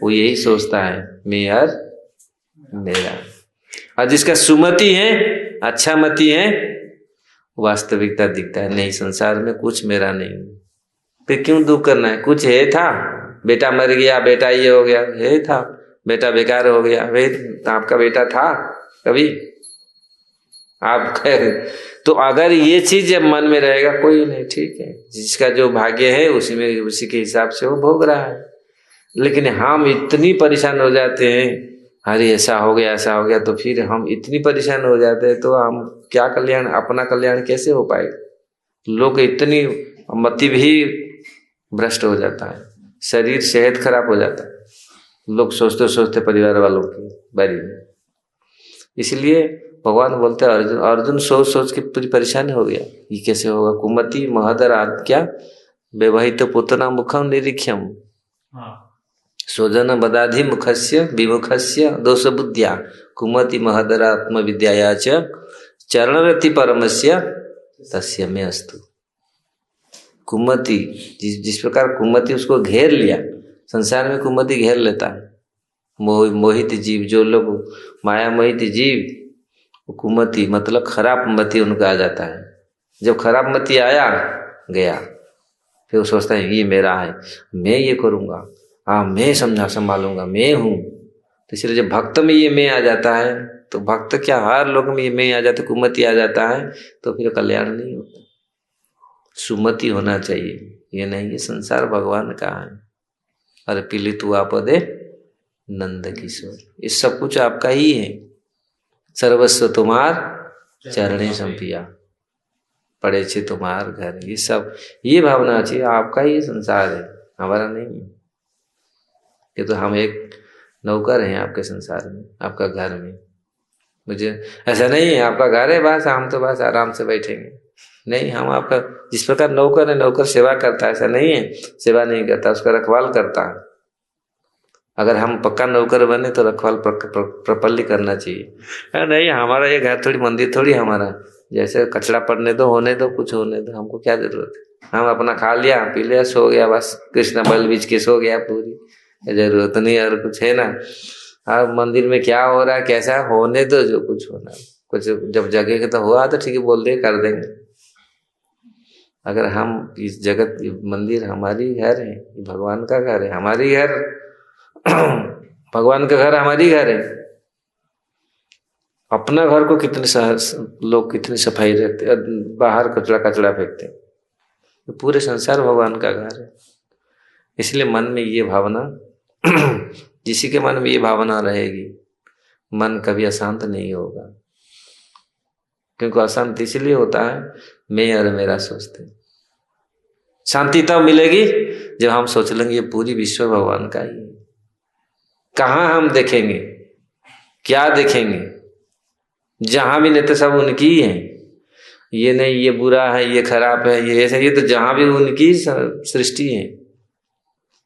वो यही सोचता है मैं और मेरा, और जिसका सुमति है, अच्छा मति है, वास्तविकता दिखता है नहीं, संसार में कुछ मेरा नहीं। फिर क्यों दुख करना है? कुछ है था, बेटा मर गया, बेटा ये हो गया, है था, बेटा बेकार हो गया, वे आपका बेटा था कभी आप? तो अगर ये चीज जब मन में रहेगा, कोई नहीं, ठीक है, जिसका जो भाग्य है उसी में, उसी के हिसाब से वो भोग रहा है। लेकिन हम इतनी परेशान हो जाते हैं, अरे ऐसा हो गया ऐसा हो गया, तो फिर हम इतनी परेशान हो जाते हैं, तो हम क्या कल्याण, अपना कल्याण कैसे हो पाएगा? लोग इतनी मति भी भ्रष्ट हो जाता है, शरीर सेहत खराब हो जाता है, लोग सोचते सोचते परिवार वालों की बारे में। इसलिए भगवान बोलते हैं अर्जुन सोच सोच के पूरी परेशानी हो गया, ये कैसे होगा? कुमति महदर क्या व्यवहित पुतना मुखम निरीक्षम स्वजन बदाधि मुखस्य विमुखस्य दोष बुद्धिया कुमति महदर आत्म विद्याया चरणरति परमस्य तस्य में अस्तु। कुमति जिस प्रकार कुमति उसको घेर लिया, संसार में कुमति घेर लेता है। मोहित जीव, जो लोग माया मोहित जीव, कुमति मतलब खराब मति उनका आ जाता है। जब खराब मति आया गया, फिर वो सोचता है ये मेरा है, मैं ये करूँगा, हाँ मैं संभालूंगा, मैं हूँ। तो इसलिए जब भक्त में ये मैं आ जाता है, तो भक्त क्या हर लोग में ये मैं आ जाता है, कुमति आ जाता है, तो फिर कल्याण नहीं होता। सुमति होना चाहिए, ये नहीं, ये संसार भगवान का है। अरे पीली तू आपदे नंद किशोर, ये सब कुछ आपका ही है। सर्वस्व तुम्हार चरणे संपिया, पड़े छे तुम्हार घर, ये सब, ये भावना चाहिए। आपका ही संसार है, हमारा नहीं है। ये तो हम एक नौकर हैं आपके संसार में, आपका घर में। मुझे ऐसा नहीं है आपका घर है बस हम तो बस आराम से बैठेंगे, नहीं। हम आपका जिस प्रकार नौकर है, नौकर सेवा करता है, ऐसा नहीं है सेवा नहीं करता, उसका रखवाल करता है। अगर हम पक्का नौकर बने तो रखवाल प्रपल्ली करना चाहिए। नहीं, हमारा ये घर थोड़ी मंदिर थोड़ी हमारा, जैसे कचरा पड़ने दो, होने दो, कुछ होने दो, हमको क्या जरूरत है। हम अपना खा लिया पी लिया सो गया, बस कृष्ण बल बीच के सो गया, पूरी जरूरत नहीं और कुछ है ना। अब मंदिर में क्या हो रहा है कैसा, होने दो जो कुछ होना, कुछ जब जगह तो हुआ तो ठीक है, बोल दे कर देंगे। अगर हम इस जगत मंदिर हमारी घर है, भगवान का घर है, हमारी घर भगवान का घर हमारी घर है। अपना घर को कितने लोग कितनी सफाई रखते, बाहर कचरा फेंकते, पूरे संसार भगवान का घर है। इसलिए मन में ये भावना जिसी के मन में ये भावना रहेगी, मन कभी अशांत नहीं होगा। क्योंकि अशांत इसलिए होता है मैं और मेरा सोचते। शांति तब मिलेगी जब हम सोच लेंगे ये पूरी विश्व भगवान का ही है। कहाँ हम देखेंगे, क्या देखेंगे, जहां भी नेता सब उनकी ही है। ये नहीं ये बुरा है, ये खराब है, ये ऐसा, ये तो जहां भी उनकी सृष्टि है।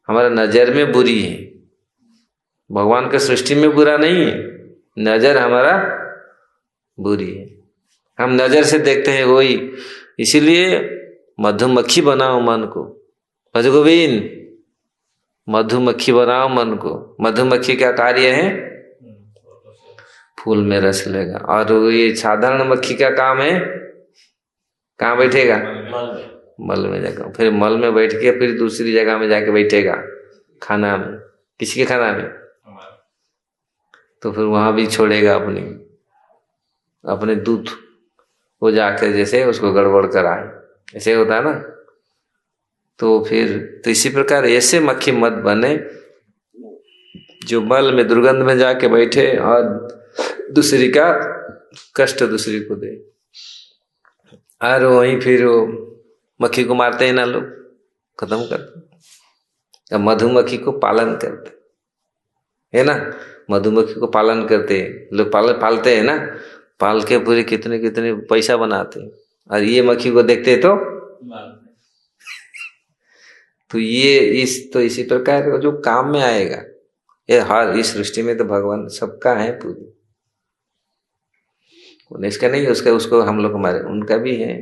हमारा नजर में बुरी है, भगवान के सृष्टि में बुरा नहीं है, नजर हमारा बुरी है, हम नजर से देखते हैं वही। इसीलिए मधुमक्खी बनाओ मन को, भज गोविंद, मधुमक्खी बनाओ मन को। मधुमक्खी का कार्य है फूल में रस लेगा, और ये साधारण मक्खी का काम है कहाँ बैठेगा, मल में जाकर, फिर मल में बैठ के फिर दूसरी जगह में जाके बैठेगा खाना में, किसी के खाना में, तो फिर वहां भी छोड़ेगा अपने दूध, वो जाकर जैसे उसको गड़बड़ कराए, ऐसे होता है ना। तो फिर तो इसी प्रकार ऐसे मक्खी मत बने जो मल में दुर्गंध में जाके बैठे और दूसरी का कष्ट दूसरी को दे। और वहीं फिर वो मक्खी को मारते हैं ना लोग, खत्म करते। अब मधुमक्खी को पालन करते है ना, मधुमक्खी को पालन करते लोग, पालते हैं ना, पाल के पूरे कितने कितने पैसा बनाते। और ये मक्खी को देखते तो ये इसी प्रकार जो काम में आएगा। ये हर इस सृष्टि में तो भगवान सबका है पूरी, इसका नहीं उसको हम लोग हमारे उनका भी है,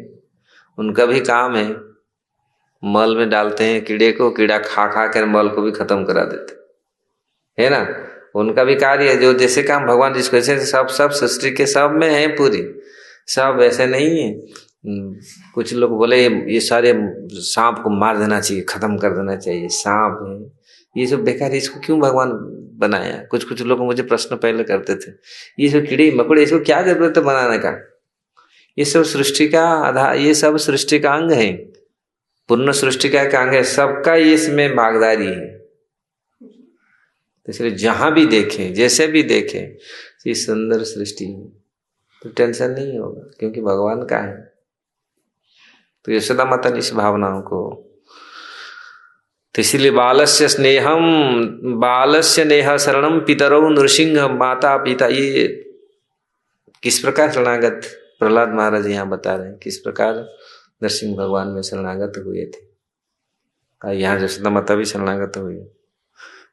उनका भी काम है। मल में डालते हैं कीड़े को, कीड़ा खा कर मल को भी खत्म करा देते है ना, उनका भी कार्य है। जो जैसे काम भगवान जिसको ऐसे सब सृष्टि के सब में है पूरी, सब ऐसे नहीं है। कुछ लोग बोले ये सारे सांप को मार देना चाहिए, खत्म कर देना चाहिए, सांप है ये सब बेकार, इसको क्यों भगवान बनाया। कुछ लोग मुझे प्रश्न पहले करते थे, ये सब कीड़े मकोड़े इसको क्या जरूरत है बनाने का, ये सब सृष्टि का आधार, ये सब सृष्टि का अंग है, पूर्ण सृष्टि का एक अंग है, सबका ये इसमें भागीदारी है। इसलिए जहां भी देखें, जैसे भी देखें, ये सुंदर सृष्टि है, तो टेंशन नहीं होगा क्योंकि भगवान का है। तो यशोदा माता ने इस भावनाओं को, तो इसीलिए बालस्य नेह शरणम पितरौ नृसिंह, माता पिता, ये किस प्रकार शरणागत प्रहलाद महाराज यहाँ बता रहे हैं, किस प्रकार नरसिंह भगवान में शरणागत हुए थे। और यहाँ यशोदा माता भी शरणागत हुई।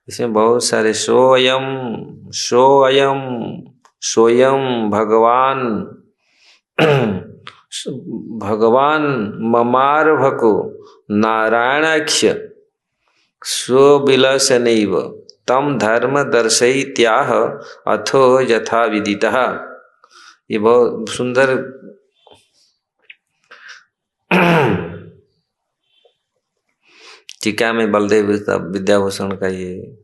इसमें बहुत सारे सोयम भगवान ममार भको नारायणाक्ष स्वविलसनैव तम धर्म दर्शयित्याह अथो यथा विदितः। ये बहुत सुंदर टीका में बलदेव विद्याभूषण का ये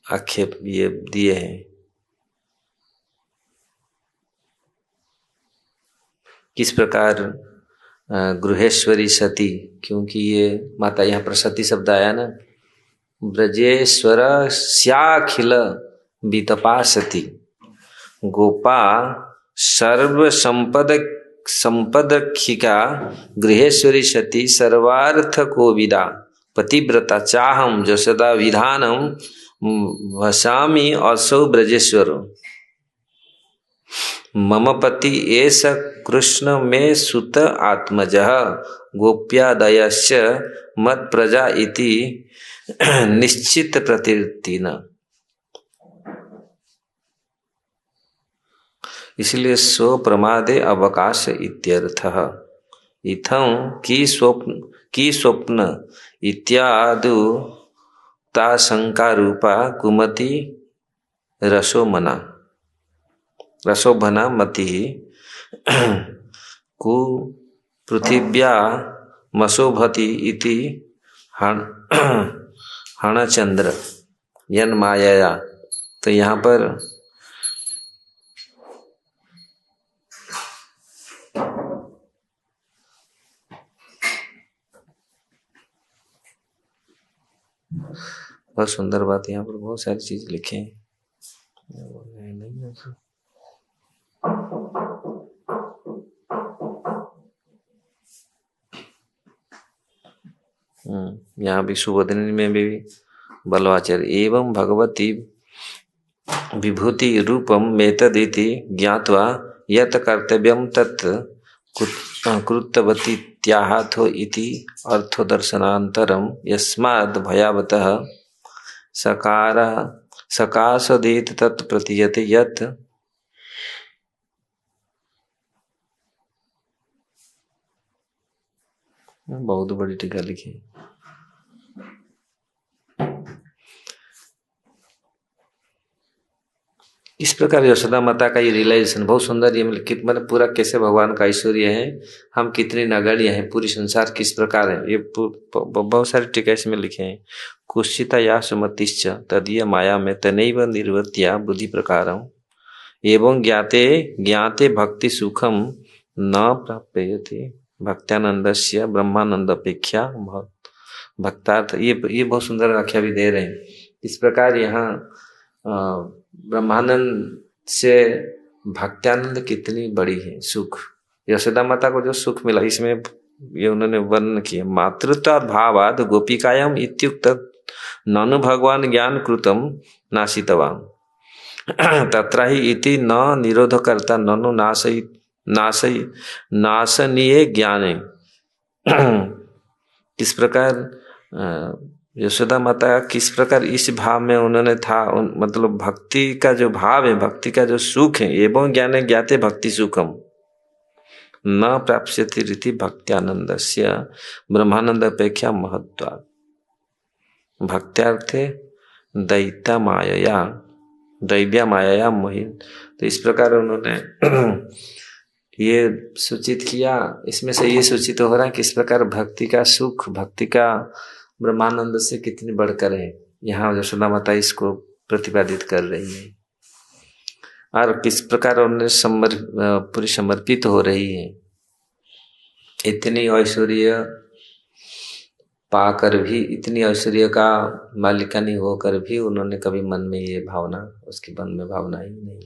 आक्षेप ये दिए हैं। किस प्रकार गृहेश्वरी सती, क्योंकि ये माता, यहाँ पर सती शब्द आया ना, ब्रजेश्वर स्याखिल वितपासती गोपा सर्व संपदक्षिका गृहेश्वरी सती सर्वार्थ कोविदा पतिव्रता चाहम जसदा विधानम वसामि असौ ब्रजेश्वर मम पति एष कृष्ण में सुत आत्मजः गोप्यादयस्य मत प्रजा इति निश्चित प्रतीर्तिन। इसलिए स्व प्रमादे अवकाश इत्यर्थः। इत्थं की स्वप्न इत्यादु ता शंका रूपा कुमति रसोभना मति कु पृथिव्या मसोभति इति हणचंद्र यन माया। तो यहाँ पर बहुत सुंदर बात, यहाँ पर बहुत सारी चीज लिखे हैं। यहाँ भी सुबोधिनी में भी बलवाचर एवं भगवती विभूति रूपम मेतदिति ज्ञात्वा यत् कर्तव्यम तत् कृतवतीत्याहाथो इति अर्थो दर्शनान्तरम यस्माद् भयावतः सकाशदेत तत् प्रतीयते यत् बहुत बड़ी टीका लिखी। इस प्रकार यशोदा माता का ये रियलाइजेशन बहुत सुंदर, ये मतलब पूरा कैसे भगवान का ऐश्वर्य है, हम कितने नगण्य हैं, पूरी संसार किस प्रकार है, ये बहुत सारे टीका इसमें लिखे हैं। कुश्चिता या सुमतिश्च तदीय माया में तनैव निर्वत्या बुद्धि प्रकारम एवं ज्ञाते भक्ति सुखम न प्राप्यते भक्त्यानंदस्य ब्रह्मानंद अपेक्षा भक्तार्थ। ये बहुत सुंदर व्याख्या भी दे रहे हैं। इस प्रकार यहाँ ब्रह्मानंद से भक्त्यानंद कितनी बड़ी है सुख। यशोदा माता को जो सुख मिला इसमें ये उन्होंने वर्णन किया। मातृत्व भावाद गोपिकायाम इत्युक्त ननु भगवान ज्ञान कृतम नाशितवान तत्र ही इति न निरोधकर्ता ननु नाशनीय ज्ञाने। किस प्रकार यशोदा माता किस प्रकार इस भाव में उन्होंने था, मतलब भक्ति का जो भाव है, भक्ति का जो सुख है, एवं ज्ञाने ज्ञाते भक्ति सुखम न प्राप्स्यति रीति भक्त्यानंदस्य ब्रह्मानंद अपेक्षा महत्वात् भक्त्यार्थे दैव्या माया मोहित। तो इस प्रकार उन्होंने ये सूचित किया, इसमें से ये सूचित हो रहा है किस प्रकार भक्ति का सुख, भक्ति का ब्रह्मानंद से कितनी बढ़कर है। यहाँ यशोदा माता इसको प्रतिपादित कर रही है और किस प्रकार उन्हें पूरी समर्पित हो रही है। इतनी ऐश्वर्य पाकर भी, इतनी ऐश्वर्य का मालिका नहीं होकर भी उन्होंने कभी मन में ये भावना, उसके मन में भावना ही नहीं।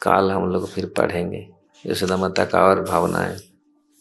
काल हम लोग फिर पढ़ेंगे यशोदा माता का और भावना है।